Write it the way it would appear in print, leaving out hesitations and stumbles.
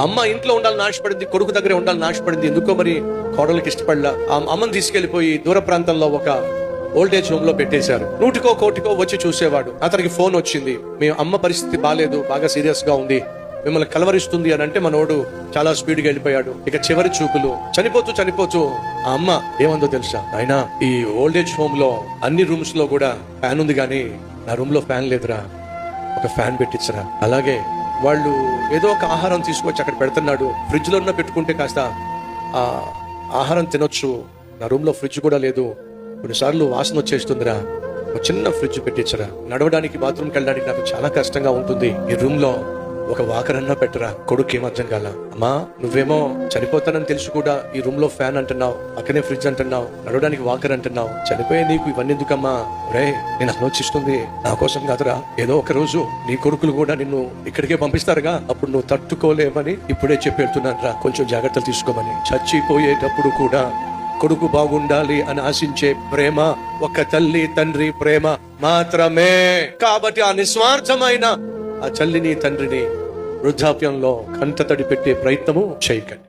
అమ్మ ఇంట్లో ఉండాలని ఆశపడింది, కొడుకు దగ్గరే ఉండాలని ఆశపడింది. ఎందుకో మరి కోడలకి ఇష్టపడలా. ఆ అమ్మని తీసుకెళ్లిపోయి దూర ప్రాంతంలో ఒక ఓల్డేజ్ హోమ్ లో పెట్టేశారు. 100కో 1 వచ్చి చూసేవాడు. అతనికి ఫోన్ వచ్చింది, మీ అమ్మ పరిస్థితి బాలేదు, బాగా సీరియస్ గా ఉంది, మిమ్మల్ని కలవరిస్తుంది అని అంటే మనోడు చాలా స్పీడ్ గా వెళ్ళిపోయాడు. ఇక చివరి చూపులు చనిపోతూ ఆ అమ్మ ఏమందో తెలుసా, ఆయన ఈ ఓల్డేజ్ హోమ్ లో అన్ని రూమ్స్ లో కూడా ఫ్యాన్ ఉంది, కానీ నా రూమ్ లో ఫ్యాన్ లేదురా, ఒక ఫ్యాన్ పెట్టించరా. అలాగే వాళ్ళు ఏదో ఒక ఆహారం తీసుకొచ్చి అక్కడ పెడుతున్నాడు, ఫ్రిడ్జ్ లో పెట్టుకుంటే కాస్త ఆ ఆహారం తినొచ్చు, నా రూమ్ లో ఫ్రిడ్జ్ కూడా లేదు, కొన్నిసార్లు వాసన వచ్చేస్తుందిరా, ఒక చిన్న ఫ్రిడ్జ్ పెట్టించరా, నడవడానికి బాత్రూమ్కి వెళ్ళడానికి నాకు చాలా కష్టంగా ఉంటుంది, ఈ రూమ్ లో ఒక వాకరన్నా పెట్టరా. కొడుకు ఏమర్థం కాల. అమ్మా నువ్వేమో చనిపోతానని తెలుసు కూడా ఈ రూమ్ లో ఫ్యాన్ అంటున్నావు, పక్కనే ఫ్రిడ్జ్ అంటున్నావు, నడవడానికి వాకర్ అంటున్నావు, చనిపోయే నీకు ఇవన్నీ ఎందుకమ్మా. రే నేను ఆలోచిస్తుంది నా కోసం కాదురా, ఏదో ఒక రోజు నీ కొడుకులు కూడా నిన్ను ఇక్కడికే పంపిస్తారుగా, అప్పుడు నువ్వు తట్టుకోలేవని ఇప్పుడే చెప్పెడుతున్నాను రా, కొంచెం జాగ్రత్తలు తీసుకోమని. చచ్చిపోయేటప్పుడు కూడా కొడుకు బాగుండాలి అని ఆశించే ప్రేమ ఒక తల్లి తండ్రి ప్రేమ మాత్రమే. కాబట్టి ఆ నిస్వార్థమైన ఆ తల్లిని తండ్రిని వృద్ధాప్యంలో కంటతడి పెట్టే ప్రయత్నము చేయకండి.